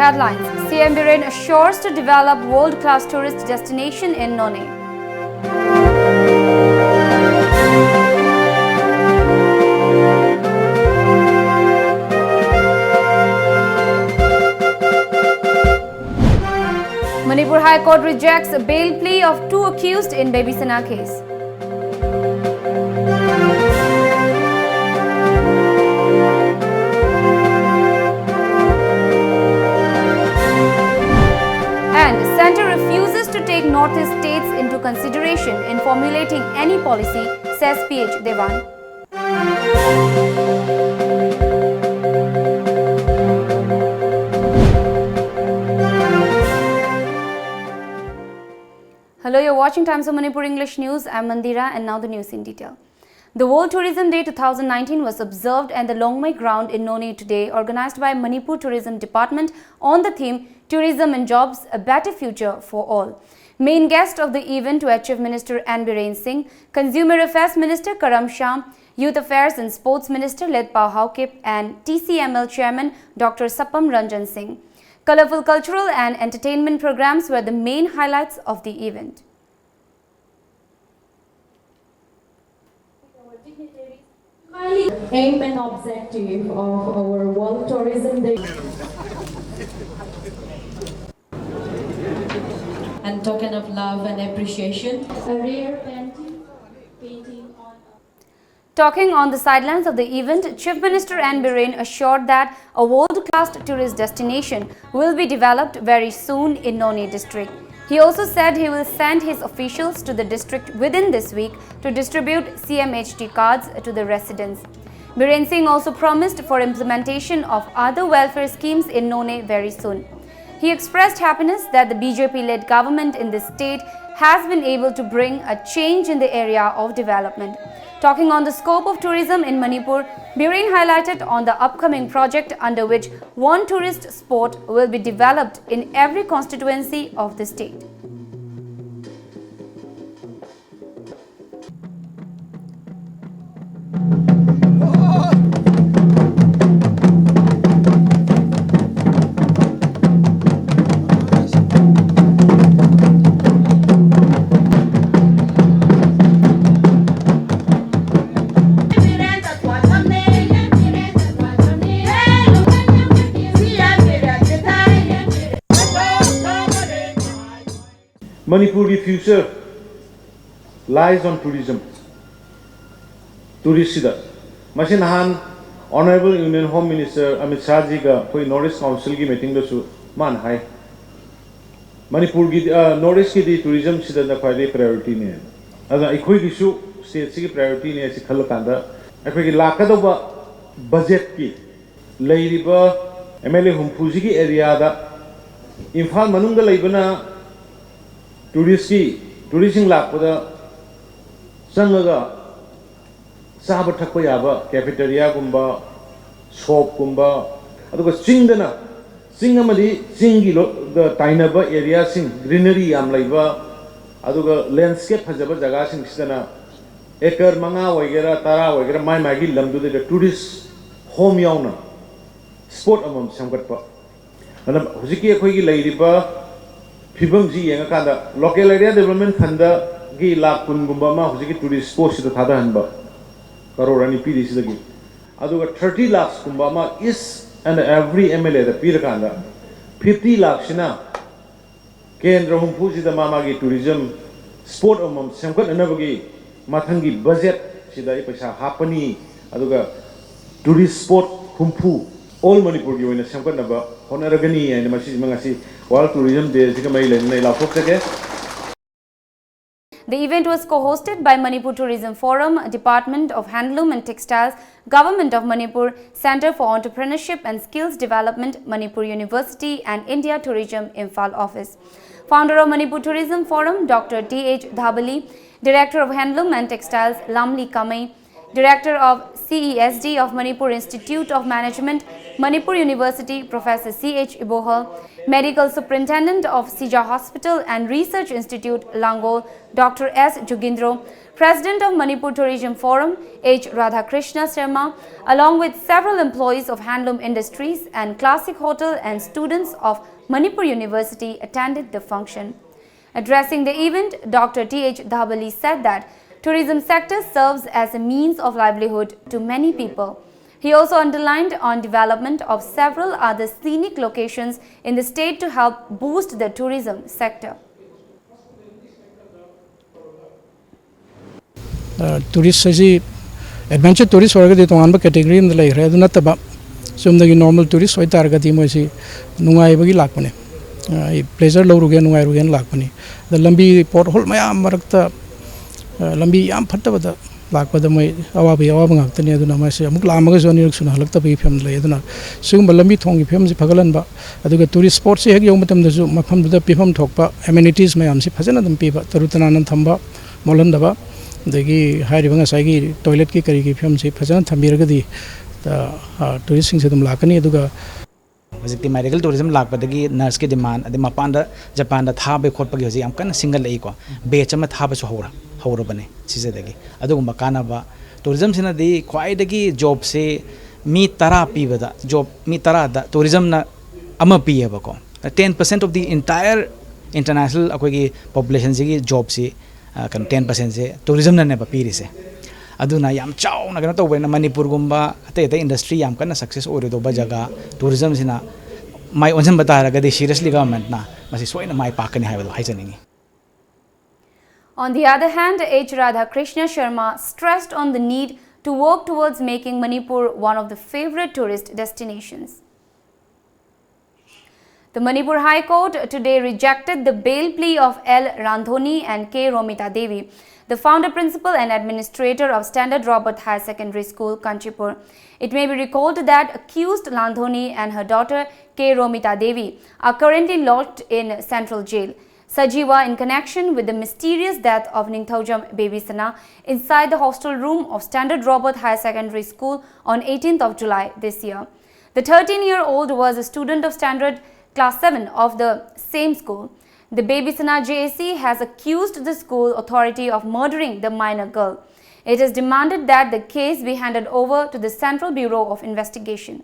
Headlines: CM Biren assures to develop world-class tourist destination in None. Manipur High Court rejects a bail plea of 2 accused in Baby Sana case. And Centre refuses to take Northeast states into consideration in formulating any policy, says PH Devan. Hello, you're watching Times of Manipur English News. I'm Mandira and now the news in detail. The World Tourism Day 2019 was observed at the Longmai ground in None today, organized by Manipur Tourism Department on the theme Tourism and Jobs, a Better Future for All. Main guest of the event were Chief Minister N. Biren Singh, Consumer Affairs Minister Karam Sham, Youth Affairs and Sports Minister Letpao Haukip and TCML Chairman Dr. Sapam Ranjan Singh. Colorful cultural and entertainment programs were the main highlights of the event. Aim and objective of our World Tourism Day. And token of love and appreciation. A rare painting on. Talking on the sidelines of the event, Chief Minister N. Biren assured that a world-class tourist destination will be developed very soon in None district. He also said he will send his officials to the district within this week to distribute CMHT cards to the residents. Biren Singh also promised for implementation of other welfare schemes in None very soon. He expressed happiness that the BJP-led government in this state has been able to bring a change in the area of development. Talking on the scope of tourism in Manipur, Biren highlighted on the upcoming project under which one tourist spot will be developed in every constituency of the state. Manipur's future lies on tourism. Tourist sida. Masinahan Honorable Union Home Minister Amit Shah ji ga koi Northeast Council ki meeting do su man hai. Manipur ki Northeast ki di tourism sida na khwai priority ne. Ada ikhoi ki su state ki priority ne si khal kanda. Ikhoi ki lakada ba budget ki leiriba MLA humpu ji ki area da Imphal manung da leibana tourism lakpada sangaga saba thakpa yaba cafeteria gumba shop gumba aduga chingdana chingamadi chingi the tainaba area sing greenery yam laiba aduga landscape phajaba jaga sing sidana acre manga waigera tara waigera mai magi lamdu de tourist home yauna sport amam samgatpa ana hujiki ekhoi gi lairiba Fibam ji yang kada local area development khanda gi lakh kun gumba ma hujiki tourist spot sida thada hanba karorani pidi sida gi aduga 30 lakhs gumba ma is and every MLA da pir kanda 50 lakhs na kendra humpu sida mama gi tourism sport amam samkat anabagi mathangi budget sida I paisa hapani aduga tourist spot humpu all Manipur gi oina samkat naba honaragani and masi mangasi World Tourism Day The event was co-hosted by Manipur Tourism Forum, Department of Handloom and Textiles, Government of Manipur, Centre for Entrepreneurship and Skills Development, Manipur University and India Tourism Imphal Office. Founder of Manipur Tourism Forum, Dr. T.H. Dhabali, Director of Handloom and Textiles, Lamli Kamai, Director of CESD of Manipur Institute of Management, Manipur University Professor C.H. Ibohal, Medical Superintendent of Sija Hospital and Research Institute, Langol, Dr. S. Jugindro, President of Manipur Tourism Forum, H. Radhakrishna Sharma, along with several employees of handloom industries and classic hotel and students of Manipur University attended the function. Addressing the event, Dr. T.H. Dhabali said that tourism sector serves as a means of livelihood to many people. He also underlined on development of several other scenic locations in the state to help boost the tourism sector. Tourists adventure tourists are the one category in the lake. I do not about some the normal tourists. I target him as Nungai Lakpane. Pleasure low again, Nuarugan Lakpani. The Lambi porthole, my Marakta Lambi Am Patavada, Lakpa the May Awabi Awang, the Nedunamasi, Amazon, Lakta Pim Ladana. Soon Balambi Tongi Pims Pagalanba. I do tourist sports here, young Matam the Zoom, Mapam the Pipam Tokpa, amenities, my Amsi Pazana and Pipa, Tarutanan and Tamba, Molandaba. The high river Sagi toilet ki kari ki films Pazan Tamiragadi the tourism system Lakani Duga. Visiting medical tourism Lakpadagi, nurse ki demand, the Mapanda, Japan, the Tabe Korpagi, I'm kind of single equa, Bechamat Habas Horabane, Sisadagi, Adu Makanaba, tourism in a day, quiet the job say, me therapy with that job, me tara, tourism na Amapi Abako. 10% of the entire international population job say. 10% se tourism na neba piri se aduna yam chaw na gana to when Manipur gumba ate industry yam kana success ore do ba jaga tourism sina mai onsan bata raga de seriously government na masi soina mai pakani haibado haijaningi. On the other hand, H. Radhakrishna Sharma stressed on the need to work towards making Manipur one of the favorite tourist destinations. The Manipur High Court today rejected the bail plea of L. Randhoni and K. Romita Devi, the founder, principal and administrator of Standard Robert Higher Secondary School, Kanchipur. It may be recalled that accused Randhoni and her daughter K. Romita Devi are currently locked in Central Jail, Sajiwa, in connection with the mysterious death of Ningthaujam Baby Sana inside the hostel room of Standard Robert Higher Secondary School on 18th of July this year. The 13-year-old was a student of Standard Class 7 of the same school. The Baby Sana JAC has accused the school authority of murdering the minor girl. It has demanded that the case be handed over to the Central Bureau of Investigation.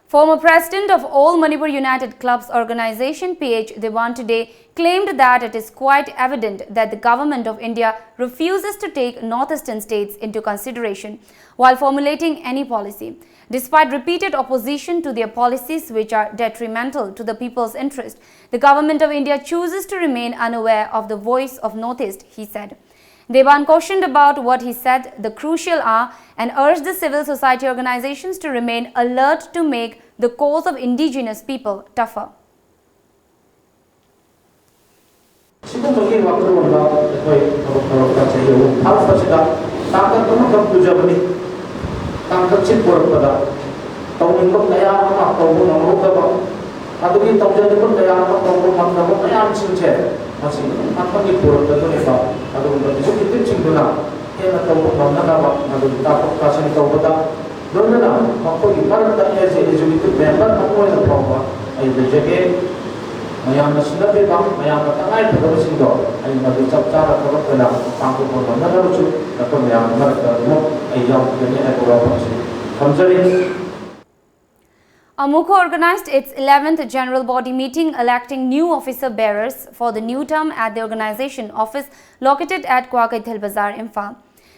Former president of All Manipur United Clubs organization, P.H. Dewan, today claimed that it is quite evident that the government of India refuses to take northeastern states into consideration while formulating any policy. Despite repeated opposition to their policies which are detrimental to the people's interest, the government of India chooses to remain unaware of the voice of Northeast, he said. Devan cautioned about what he said the crucial are and urged the civil society organizations to remain alert to make the cause of indigenous people tougher. Amuko organized its 11th General Body meeting electing new officer bearers for the new term at the organization office located at Kwakaithal Bazaar, Imphal.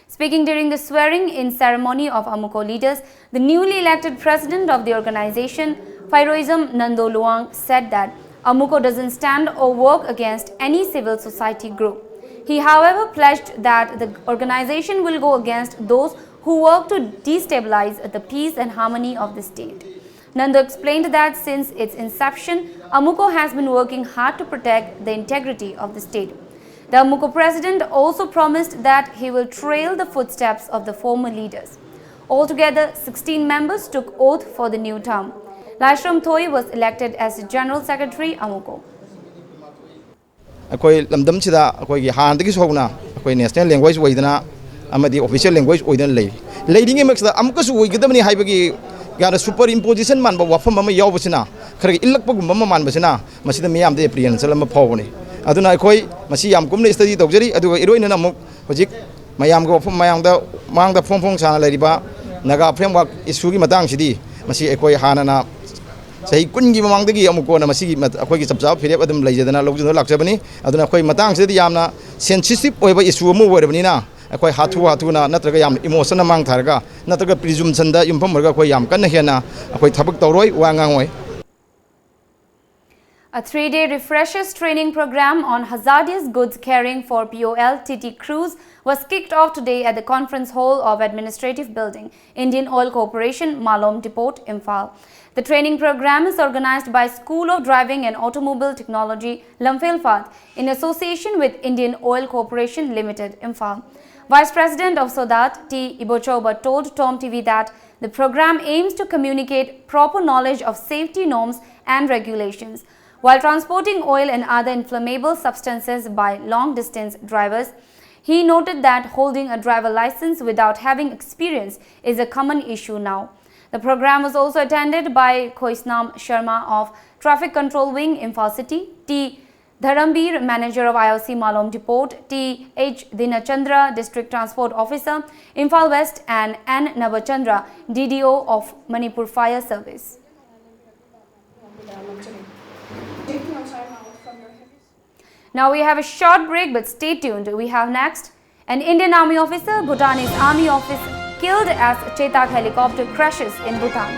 Speaking during the swearing-in ceremony of Amuko leaders, the newly elected president of the organization, Phairoism Nando Luang, said that Amuko doesn't stand or work against any civil society group. He, however, pledged that the organization will go against those who work to destabilize the peace and harmony of the state. Nando explained that since its inception, Amuko has been working hard to protect the integrity of the state. The Amuko president also promised that he will trail the footsteps of the former leaders. Altogether, 16 members took oath for the new term. Laishram Thoi was elected as General Secretary, Amuko. Akoi lamdam chida akoi handagi sogna akoi national language waidana amadi official language oidan leading emaksa amkasu oigdamani haibagi gara superimposition man ba wafam ama yawbasina khara illakpagum ama man basina masida miyam de apprehension ama phawni aduna khoi masi yam kumne study tawjari aduga iroina namuk hojik mayam ga wafam mayam da mangda phong sana lariba naga framework issue gi matang sidi masi khoi hanana sahi kungi mamangdagi amuko na masi akhoi gi sabjab phirep adum leijadana logjuno lakjabani aduna khoi matang sidi yamna sensitive oiba issue mu werabani na akhoi hathu na natraga yam emotion mang tharga natraga presumption da yumpham marga khoi yam kan hena akhoi thabak tawroi wangangoi. A 3-day refreshers training program on hazardous goods carrying for POL-TT crews was kicked off today at the Conference Hall of Administrative Building, Indian Oil Corporation, Malom Depot, Imphal. The training program is organized by School of Driving and Automobile Technology, Lamphel in association with Indian Oil Corporation Limited, Imphal. Vice President of Sodat, T. Ibochoba, told TOMTV that the program aims to communicate proper knowledge of safety norms and regulations. While transporting oil and other inflammable substances by long-distance drivers, he noted that holding a driver license without having experience is a common issue now. The program was also attended by Khoisnam Sharma of Traffic Control Wing, Imphal City, T. Dharambir, Manager of IOC Malom Depot, T. H. Dinachandra, District Transport Officer, Imphal West, and N. Navachandra, DDO of Manipur Fire Service. Now we have a short break, but stay tuned. We have next an Indian Army officer, Bhutanese Army officer killed as Chetak helicopter crashes in Bhutan.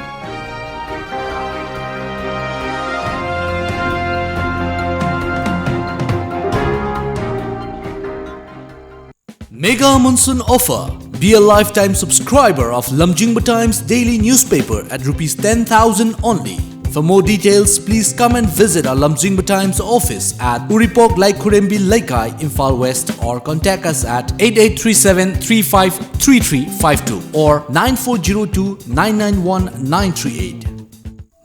Mega Monsoon Offer. Be a lifetime subscriber of lamjingbatomtv daily newspaper at Rs 10,000 only. For more details, please come and visit our lamjingbatomtv office at Uripok Laikurembi Laikai, Imphal West, or contact us at 8837-353352 or 9402-991-938.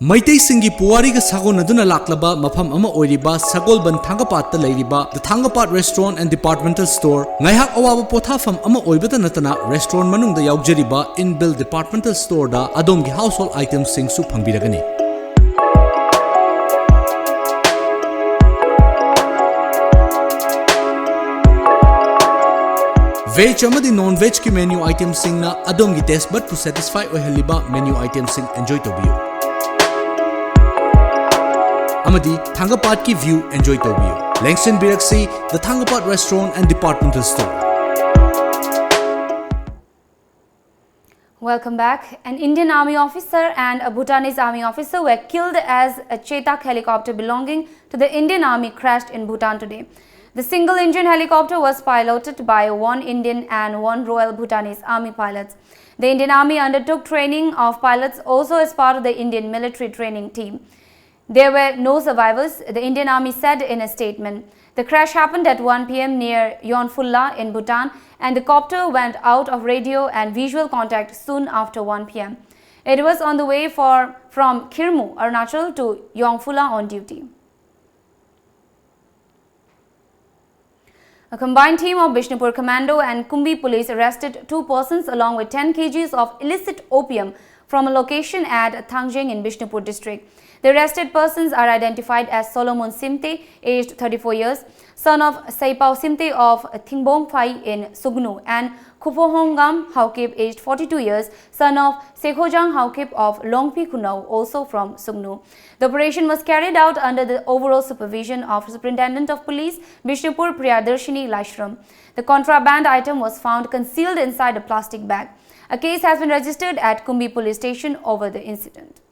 Maitai Singi Puwariga Sagonaduna Laklaba Mapam Ama Oiriba Sagolban Thangapata Lairiba The Thangapat Restaurant and Departmental Store Ngaihak Awaba Pothafam Ama Oibata Natana Restaurant Manungda Yaujariba Inbuilt Departmental Store da Adomgi Household Items Singsu Pangbiragani. Veg amadi non-veg ki menu items sing na adom gi taste bud to satisfy oheliba menu items sing enjoy to view. Amadi Thangapat ki view enjoy to view. Langston Biraksi, the Thangapat Restaurant and Departmental Store. Welcome back. An Indian Army officer and a Bhutanese Army officer were killed as a Chetak helicopter belonging to the Indian Army crashed in Bhutan today. The single-engine helicopter was piloted by one Indian and one Royal Bhutanese Army pilots. The Indian Army undertook training of pilots also as part of the Indian military training team. There were no survivors, the Indian Army said in a statement. The crash happened at 1 p.m. near Yonphulla in Bhutan, and the copter went out of radio and visual contact soon after 1 p.m. It was on the way from Khirmu, Arunachal to Yonphulla on duty. A combined team of Bishnupur Commando and Kumbi police arrested 2 persons along with 10 kgs of illicit opium from a location at Thangjing in Bishnupur district. The arrested persons are identified as Solomon Simte, aged 34 years, son of Saipao Simte of Thingbong Phai in Sugnu, and Kupohongam Haukip, aged 42 years, son of Sekhojang Haukip of Longpi Kunau, also from Sugnu. The operation was carried out under the overall supervision of Superintendent of Police Bishnupur Priyadarshini Lashram. The contraband item was found concealed inside a plastic bag. A case has been registered at Kumbi Police Station over the incident.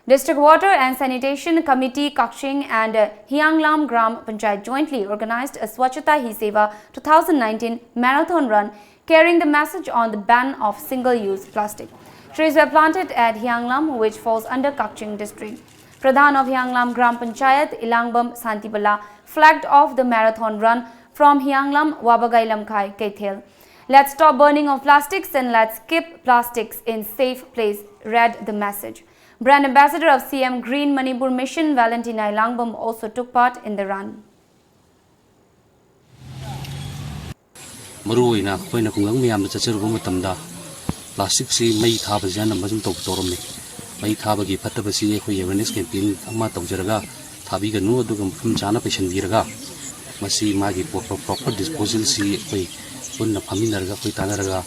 District Water and Sanitation Committee Kakshing and Hyanglam Gram Panchayat jointly organized a Swachhata Hi Seva 2019 marathon run carrying the message on the ban of single-use plastic. Trees were planted at Hyanglam, which falls under Kakching district. Pradhan of Hyanglam Gram Panchayat Ilangbam Santibala flagged off the marathon run from Hyanglam Wabagailam Khai Kaithel. Let's stop burning of plastics and let's keep plastics in safe place, read the message. Brand Ambassador of CM Green Manipur Mission, Valentina Ilangbam, also took part in the run. मरुइना कोइना खुंगंग मियाम चचरुब मतमदा plastic सी मई थाबजना नंबजम तोरमने मई थाबगी फत्तबसी अखोय अवेयरनेस कैंपेन अमा तौजरगा थाबीगनु अदुगम फम चाना पेशनबीरगा मसी मागी प्रॉपर डिस्पोजल सी अखोय पुन्ना फमिनरगा कोई तानरगा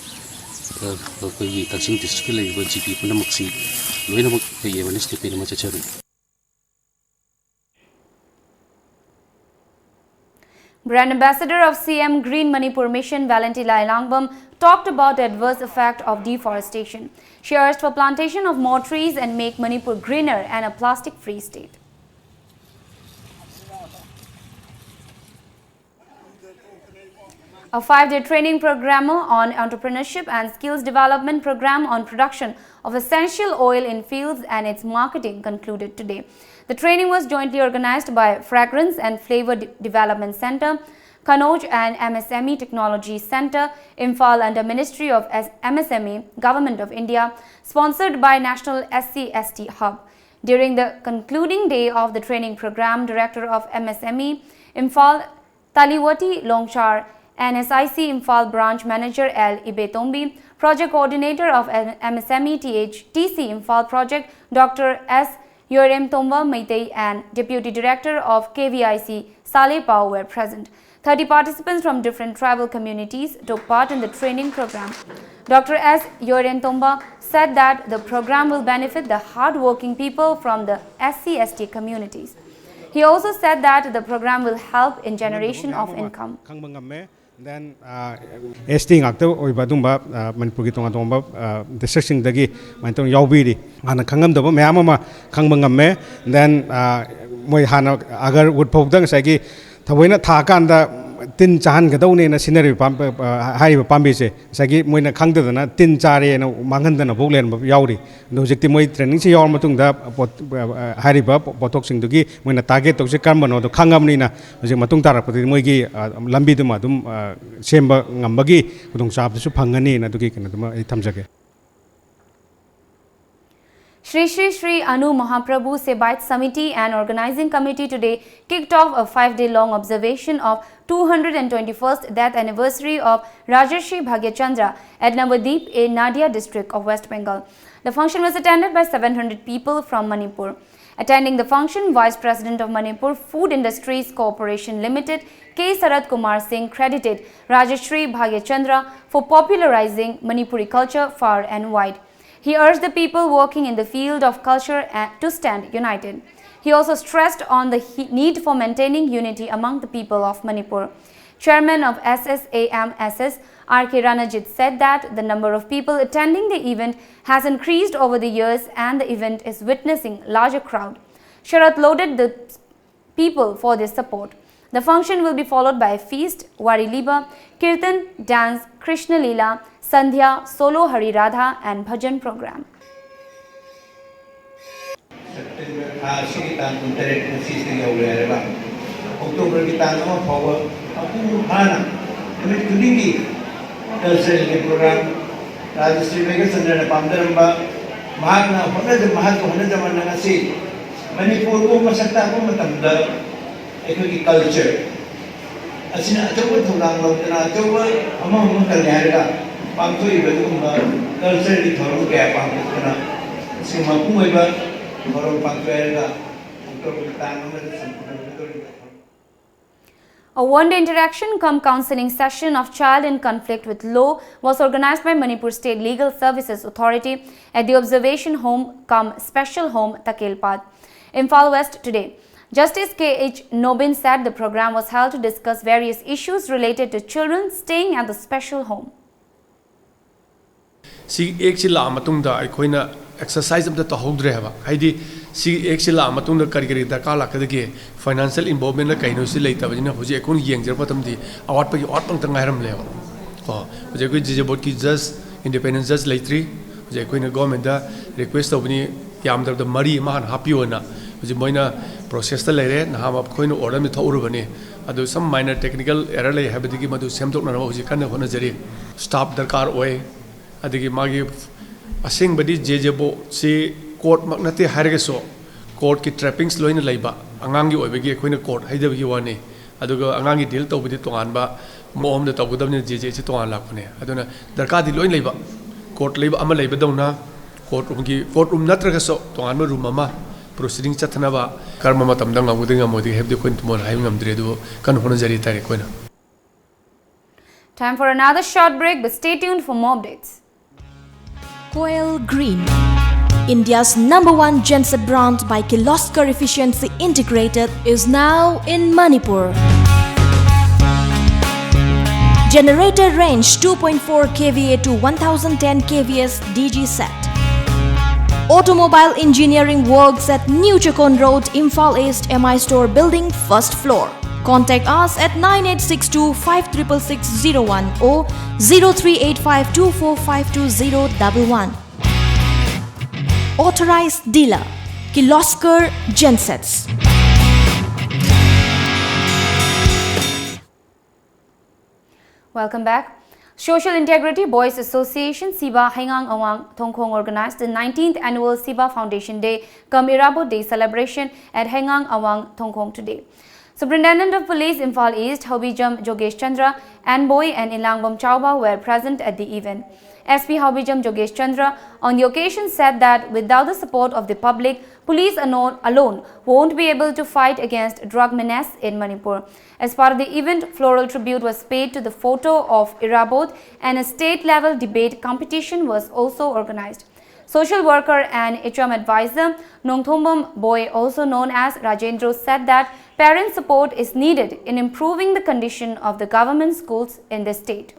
कोई कक्सिंग डिस्ट्रिक्ट लेब जीपी पुनमक्सी लोइनमक कोई अवेयरनेस कैंपेन मा चचरु Brand Ambassador of CM Green Manipur Mission, Valentina Langbam, talked about the adverse effect of deforestation. She urged for plantation of more trees and make Manipur greener and a plastic-free state. A 5-day training program on entrepreneurship and skills development program on production of essential oil in fields and its marketing concluded today. The training was jointly organized by Fragrance and Flavor Development Center, Kanoj and MSME Technology Center, Imphal under Ministry of MSME, Government of India, sponsored by National SC/ST Hub. During the concluding day of the training program, Director of MSME, Imphal, Taliwati Longchar, NSIC Imphal Branch Manager L. Ibetombi, Project Coordinator of MSME TC Imphal Project, Dr. S. Yorem Tomba Meitei and Deputy Director of KVIC Saleh Pao were present. 30 participants from different tribal communities took part in the training program. Dr. S. Yorem Tomba said that the program will benefit the hard-working people from the SC/ST communities. He also said that the program will help in generation of income. Then ST ngakta oibadumba Manipur gi tonga district sing dagi mantong yaubiri ana khangam daba mayam ama khangba ngamme then moi hana agar wood phokdang sagi thaboina tha kanda tin chahan gadawne na scenery pam hai pambi se sagi moina khangdana tin chare na manghandana boglen yauri hojikti moi training se yaur matung da hari ba potok sing dugi moina target tok se karma no do khangamni na hojik matung tarakpati moi gi lambi duma dum semba ngambagi kudong chap su phangani na dugi kana duma ai thamjage. Shri Anu Mahaprabhu Sebaite Samiti and Organizing Committee today kicked off a 5-day-long observation of 221st death anniversary of Rajarshi Bhagyachandra at Navadip in Nadia district of West Bengal. The function was attended by 700 people from Manipur. Attending the function, Vice President of Manipur Food Industries Corporation Limited, K. Sarat Kumar Singh credited Rajarshi Bhagyachandra for popularizing Manipuri culture far and wide. He urged the people working in the field of culture to stand united. He also stressed on the need for maintaining unity among the people of Manipur. Chairman of SSAMSS, R.K. Ranajit, said that the number of people attending the event has increased over the years and the event is witnessing larger crowd. Sharat lauded the people for their support. The function will be followed by a feast, Wari Liba, Kirtan, dance, Krishna Leela, Sandhya, Solo Hari Radha and Bhajan program. culture. Asina achawa thunang lotna achawa among kalyaga pangto ibadumba culture di thoru kaya pangtona sima kuiba thoru pangtoega A one-day interaction cum counseling session of child in conflict with law was organized by Manipur State Legal Services Authority at the Observation Home cum Special Home Takelpad, Imphal West today. Justice K.H. Nobin said the program was held to discuss various issues related to children staying at the special home. Si ekchila matungda aikoina exercise of the tohodre haba haidi si ekchila matungda karigari dakala kadage financial involvement la kaino si leita bajina hoje ekun yengjer patamdi awat pa awat pang tangairam lewa ko hoje koi jijabot ki just independent judge leitri hoje koina government da request obni yamdar da mari mahan hapiona hoje moina process ta leire na ham koina order mi thorubani adu some minor technical error lei habadigi madu semdok na hoje kan hona jari staff darkar oy adigi magi asing badi jejebo si court magnate hargeso court ki trappings loina leiba angangi oibegi koina court haidabgi wani aduga angangi deal tawbidi tonganba moom da tawgudabni jeje chi tongan lakpane aduna darka di loin leiba court leiba ama leiba dawna court room natraga so tonganba room ama proceeding chatnaba karma matam dang ngamudi ngamodi hebdi koin tumon hay ngamdre du kan hona jari tare koina. Time for another short break, but stay tuned for more updates. Coil Green, India's #1 genset brand by Kirloskar Efficiency Integrated, is now in Manipur. Generator range 2.4 kVA to 1010 kVA DG set. Automobile engineering works at New Chakon Road, Imphal East, MI Store Building, 1st floor. Contact us at 9862 566601 or 038524520011. Authorized dealer, Kirloskar Gensets. Welcome back. Social Integrity Boys Association Siba Hengang Awang Thongkhong organized the 19th annual Siba Foundation Day cum Irabo Day celebration at Hengang Awang Thongkhong today. Superintendent of Police Imphal East Hobijam Jogesh Chandra, Anboy and Ilangbom Chauba were present at the event. SP Hobijam Jogesh Chandra on the occasion said that without the support of the public, police alone won't be able to fight against drug menace in Manipur. As part of the event, floral tribute was paid to the photo of Irabod and a state-level debate competition was also organized. Social worker and HM advisor Nongthombam Boy, also known as Rajendro, said that parent support is needed in improving the condition of the government schools in the state.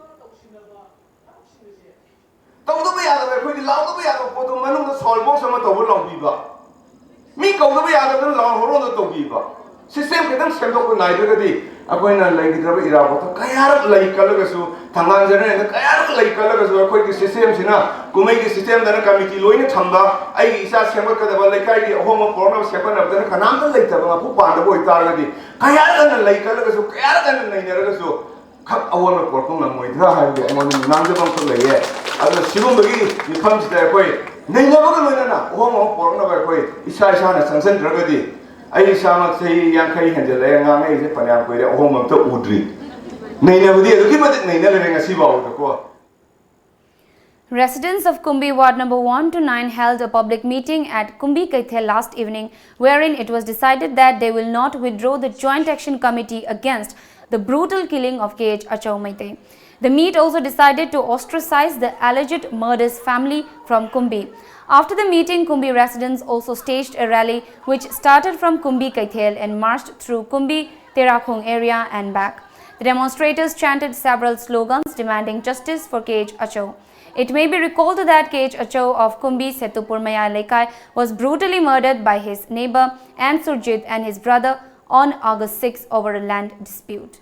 System kita sendok ko naik juga di aku yang lagi terapa irabat tu kaya lagi kalau kesu tangan jana ini kaya lagi kalau kesu aku ini system sina kumai ki system dana kami ti loin thamba ai isa sembak kada bal lagi di home program sembak na dana kanam tu lagi terapa aku pada boy tar lagi kaya lagi kalau kesu kaya lagi naik nara kesu kap awal na portong na moi dah hai dia mau nang je bang tu lagi ada sibum bagi ni kam kita aku naik nara kalau loin na home program na aku isa na sansen terapa di I sama say yang kai handle yang ngai se panjang koi de ohong to udri. Nei na budi to ki mat nei na le nga si ba ko. Residents of Kumbi Ward number 1 to 9 held a public meeting at Kumbi Kaithel last evening, wherein it was decided that they will not withdraw the Joint Action Committee against the brutal killing of KH Achau Maite. The meet also decided to ostracize the alleged murder's family from Kumbi. After the meeting, Kumbi residents also staged a rally which started from Kumbi Kaithel and marched through Kumbi Terakhong area and back. The demonstrators chanted several slogans demanding justice for KH Achau. It may be recalled that KH Achau of Kumbi Setupur Maya Lekai was brutally murdered by his neighbor Surjit and his brother on August 6 over a land dispute.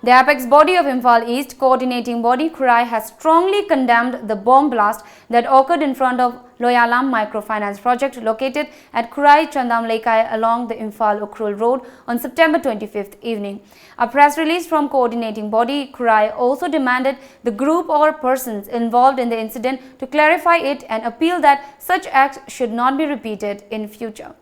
The apex body of Imphal East coordinating body Kurai has strongly condemned the bomb blast that occurred in front of Loyalam Microfinance Project located at Kurai Chandam Lekai along the Imphal Ukrul Road on September 25th evening. A press release from coordinating body Kurai also demanded the group or persons involved in the incident to clarify it and appeal that such acts should not be repeated in future.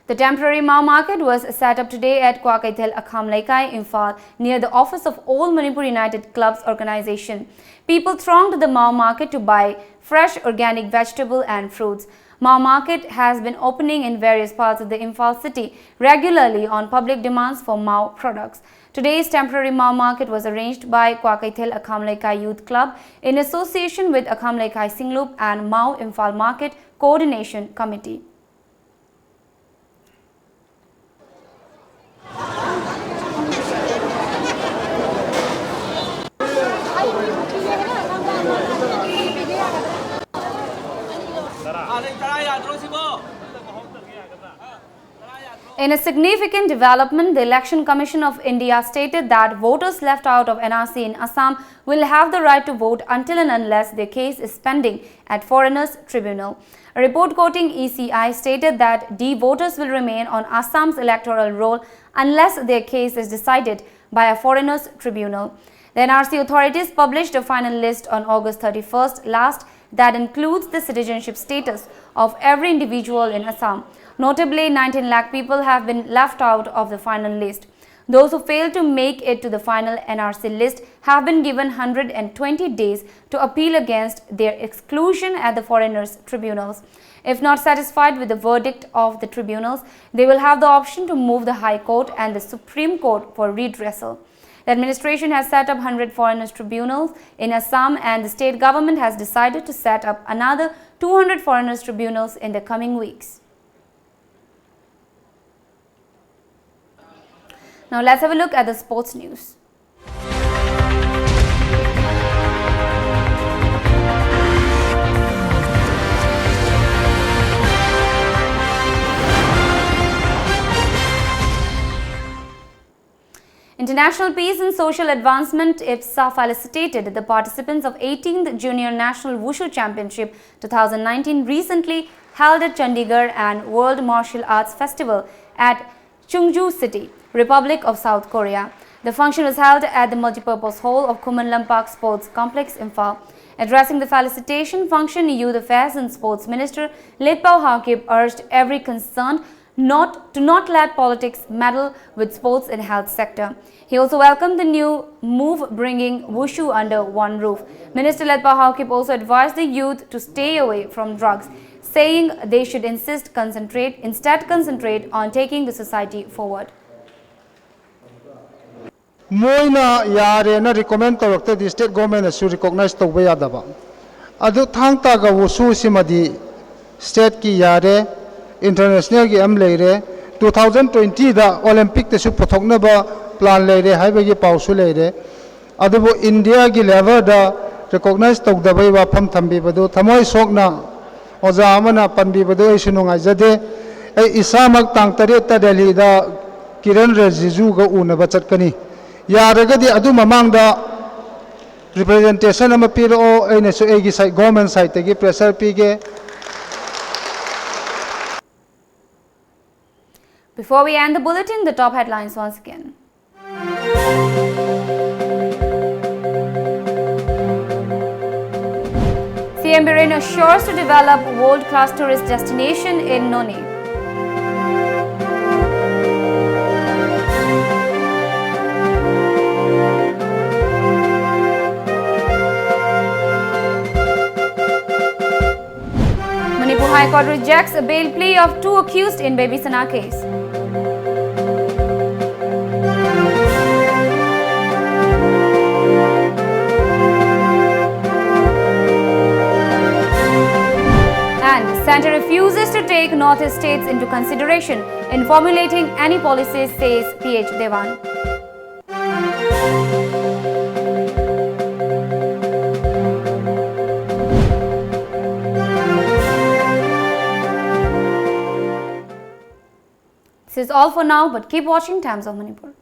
The temporary Mao market was set up today at Kwakaithel Akham Laikai, Imphal, near the office of All Manipur United Clubs organization. People thronged the Mao market to buy fresh organic vegetable and fruits. Mao market has been opening in various parts of the Imphal city regularly on public demands for Mao products. Today's temporary Mao market was arranged by Kwakaithel Akham Laikai Youth Club in association with Akham Laikai Singlup and Mao Imphal Market Coordination Committee. In a significant development, the Election Commission of India stated that voters left out of NRC in Assam will have the right to vote until and unless their case is pending at Foreigners Tribunal. A report quoting ECI stated that D voters will remain on Assam's electoral roll unless their case is decided by a Foreigners Tribunal. The NRC authorities published a final list on August 31st last that includes the citizenship status of every individual in Assam. Notably, 19 lakh people have been left out of the final list. Those who failed to make it to the final NRC list have been given 120 days to appeal against their exclusion at the foreigners' tribunals. If not satisfied with the verdict of the tribunals, they will have the option to move the High Court and the Supreme Court for redressal. The administration has set up 100 foreigners' tribunals in Assam, and the state government has decided to set up another 200 foreigners' tribunals in the coming weeks. Now let's have a look at the sports news. International Peace and Social Advancement IPSA felicitated the participants of 18th Junior National Wushu Championship 2019 recently held at Chandigarh and World Martial Arts Festival at Chungju City, Republic of South Korea. The function was held at the multipurpose hall of Kuman Lampak Sports Complex, Imphal. Addressing the felicitation function, Youth Affairs and Sports Minister Letpao Haokip urged every concerned to not let politics meddle with sports and health sector. He also welcomed the new move bringing Wushu under one roof. Minister Letpao Haokip also advised the youth to stay away from drugs, saying they should instead concentrate on taking the society forward. Moina yare na recommend to the state government should recognize to way adaba. Adu thang ta ga Wushu simadi state ki yare international ki am leire 2020 da Olympic te su pothokna ba plan leire haiba gi pausu leire adu bo India ki level da recognize to da bai wa pham thambi badu thamoi sokna oja amana panbi badu ai sunu ngai jade ai isamak tang tare ta Delhi da Kiran Rijiju ga una ba chatkani yaragadi adu mamang da representation ama piro ai ne so ai gi side government side te gi pressure pige. Before we end the bulletin, the top headlines once again. CM Biren assures to develop world-class tourist destination in Noni. Manipur High Court rejects a bail plea of 2 accused in Baby Sana case. Centre refuses to take Northeast states into consideration in formulating any policies, says PH Devan. This is all for now, but keep watching Times of Manipur.